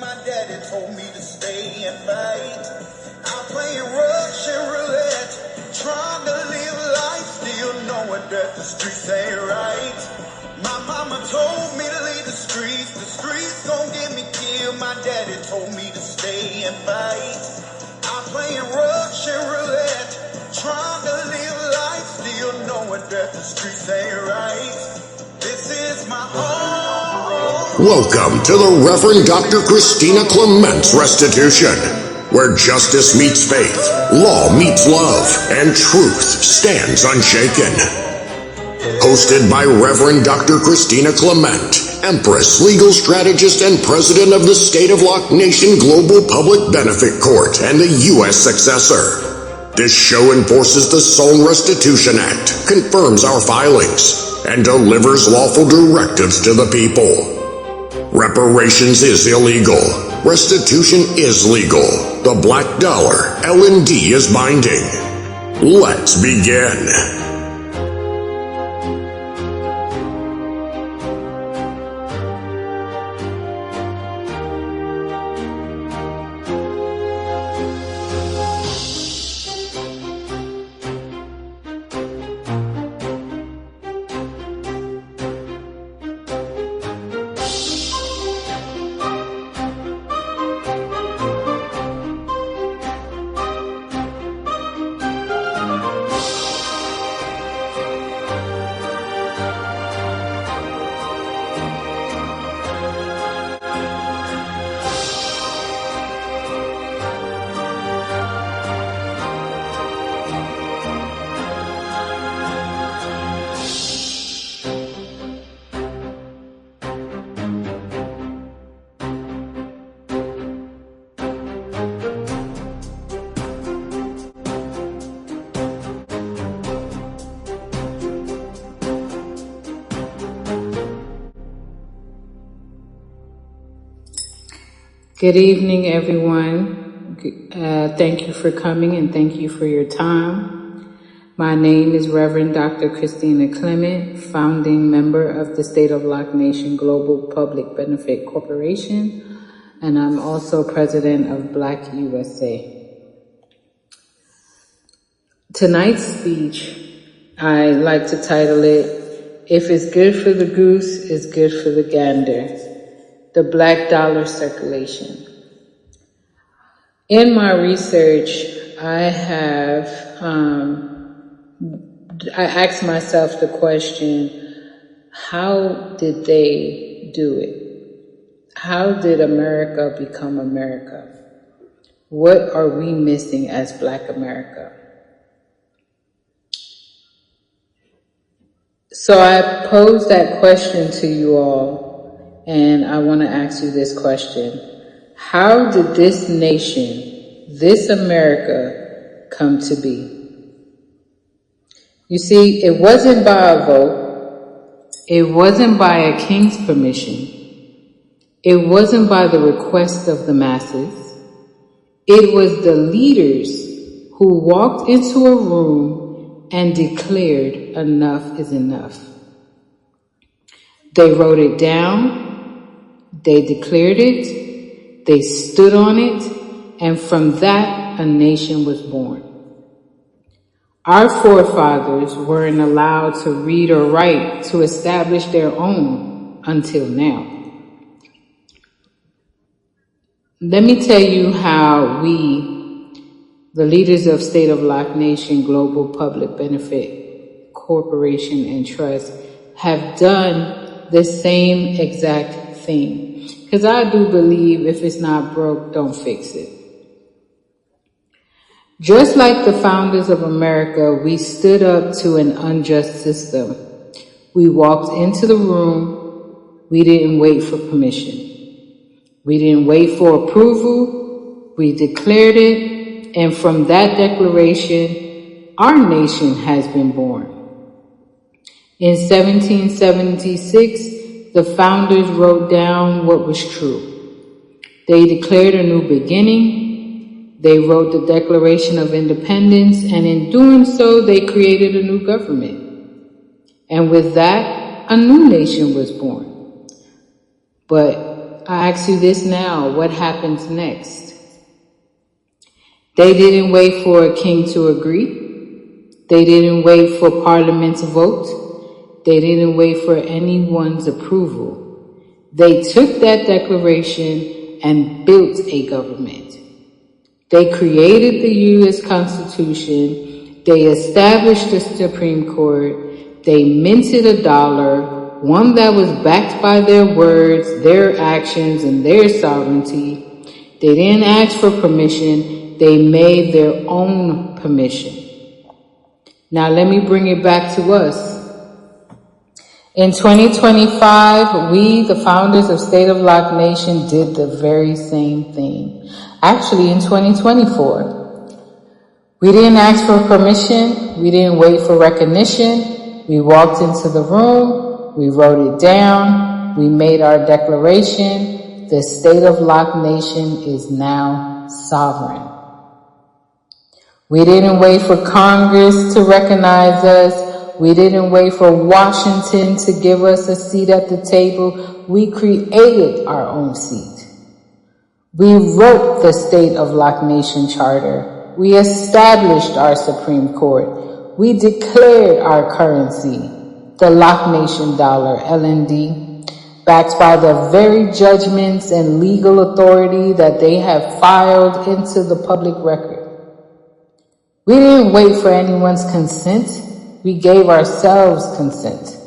my daddy told me to stay and fight. I'm playing Russian roulette, trying to live life, still knowing that the streets ain't right. My mama told me to leave the streets gon' get me killed. My daddy told me to stay and fight. I'm playing Russian roulette, trying to live life, still knowing that the streets ain't right. This is my home. Welcome to the Reverend Dr. Christina Clement's Restitution, where justice meets faith, law meets love, and truth stands unshaken. Hosted by Reverend Dr. Christina Clement, Empress, legal strategist, and president of the State of Lock Nation Global Public Benefit Court and the U.S. successor. This show enforces the Sole Restitution Act, confirms our filings, and delivers lawful directives to the people. Reparations is illegal. Restitution is legal. The black dollar, L&D, is binding. Let's begin. Good evening, everyone. Thank you for coming and thank you for your time. My name is Reverend Dr. Christina Clement, founding member of the State of Lock Nation Global Public Benefit Corporation, and I'm also president of Black USA. Tonight's speech, I like to title it, If It's Good for the Goose, It's Good for the Gander. The black dollar circulation. In my research, I asked myself the question, how did they do it? How did America become America? What are we missing as Black America? So I posed that question to you all. And I want to ask you this question. How did this nation, this America, come to be? You see, it wasn't by a vote. It wasn't by a king's permission. It wasn't by the request of the masses. It was the leaders who walked into a room and declared enough is enough. They wrote it down. They declared it, they stood on it, and from that, a nation was born. Our forefathers weren't allowed to read or write to establish their own until now. Let me tell you how we, the leaders of State of Lock Nation Global Public Benefit Corporation and Trust, have done the same exact thing. Because I do believe if it's not broke, don't fix it. Just like the founders of America, we stood up to an unjust system. We walked into the room. We didn't wait for permission. We didn't wait for approval. We declared it. And from that declaration, our nation has been born. In 1776, the founders wrote down what was true. They declared a new beginning. They wrote the Declaration of Independence, and in doing so, they created a new government. And with that, a new nation was born. But I ask you this now, what happens next? They didn't wait for a king to agree. They didn't wait for Parliament to vote. They didn't wait for anyone's approval. They took that declaration and built a government. They created the U.S. Constitution. They established the Supreme Court. They minted a dollar, one that was backed by their words, their actions, and their sovereignty. They didn't ask for permission. They made their own permission. Now let me bring it back to us. In 2025, we, the founders of State of Lock Nation, did the very same thing. Actually, in 2024, we didn't ask for permission. We didn't wait for recognition. We walked into the room. We wrote it down. We made our declaration. The State of Lock Nation is now sovereign. We didn't wait for Congress to recognize us. We didn't wait for Washington to give us a seat at the table. We created our own seat. We wrote the State of Lock Nation Charter. We established our Supreme Court. We declared our currency, the Lock Nation dollar, LND, backed by the very judgments and legal authority that they have filed into the public record. We didn't wait for anyone's consent. We gave ourselves consent.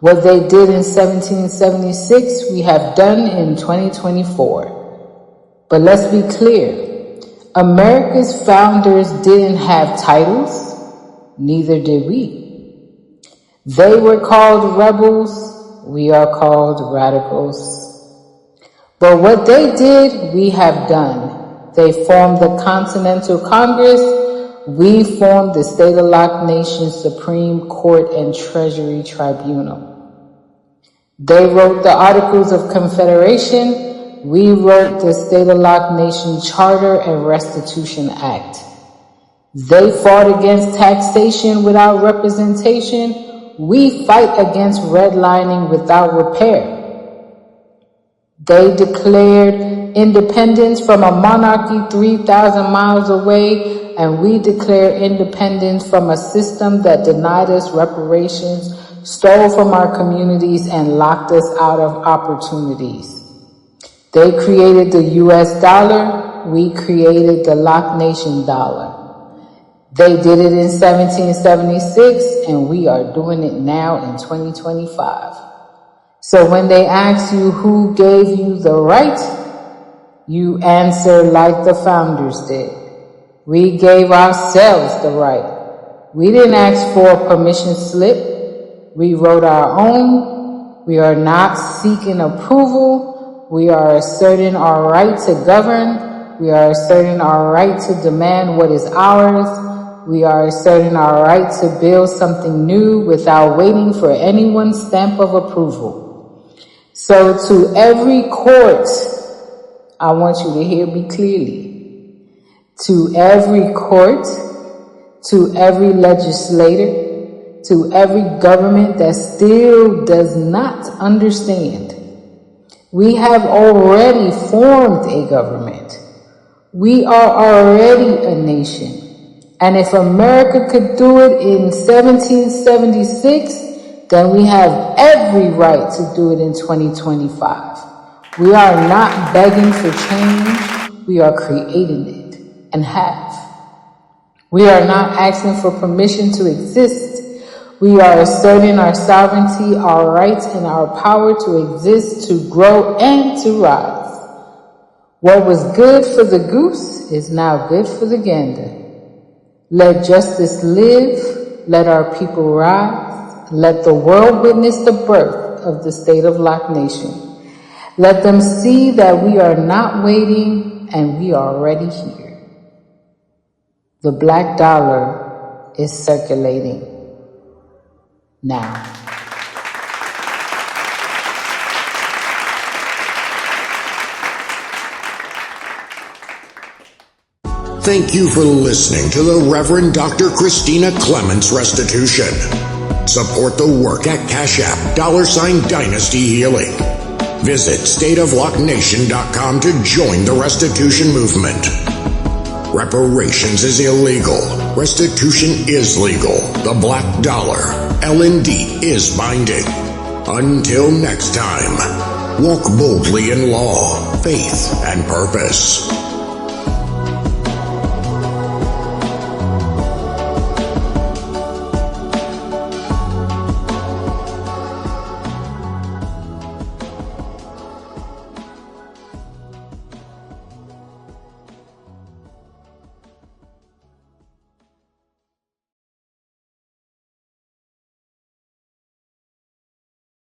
What they did in 1776, we have done in 2024. But let's be clear, America's founders didn't have titles, neither did we. They were called rebels, we are called radicals. But what they did, we have done. They formed the Continental Congress. We formed the State of Lock Nation Supreme Court and Treasury Tribunal. They wrote the Articles of Confederation. We wrote the State of Lock Nation Charter and Restitution Act. They fought against taxation without representation. We fight against redlining without repair. They declared independence from a monarchy 3,000 miles away, and we declare independence from a system that denied us reparations, stole from our communities, and locked us out of opportunities. They created the U.S. dollar. We created the Lock Nation dollar. They did it in 1776, and we are doing it now in 2025. So when they ask you who gave you the right, you answer like the founders did. We gave ourselves the right. We didn't ask for a permission slip. We wrote our own. We are not seeking approval. We are asserting our right to govern. We are asserting our right to demand what is ours. We are asserting our right to build something new without waiting for anyone's stamp of approval. So to every court, I want you to hear me clearly. To every court, to every legislator, to every government that still does not understand, we have already formed a government. We are already a nation. And if America could do it in 1776, then we have every right to do it in 2025. We are not begging for change. We are creating it and have. We are not asking for permission to exist. We are asserting our sovereignty, our rights, and our power to exist, to grow, and to rise. What was good for the goose is now good for the gander. Let justice live, let our people rise, let the world witness the birth of the State of Lock Nation. Let them see that we are not waiting and we are already here. The black dollar is circulating now. Thank you for listening to the Reverend Dr. Christina Clement's Restitution. Support the work at Cash App, $Dynasty Healing. Visit stateoflocknation.com to join the restitution movement. Reparations is illegal. Restitution is legal. The black dollar, LND, is binding. Until next time, walk boldly in law, faith, and purpose.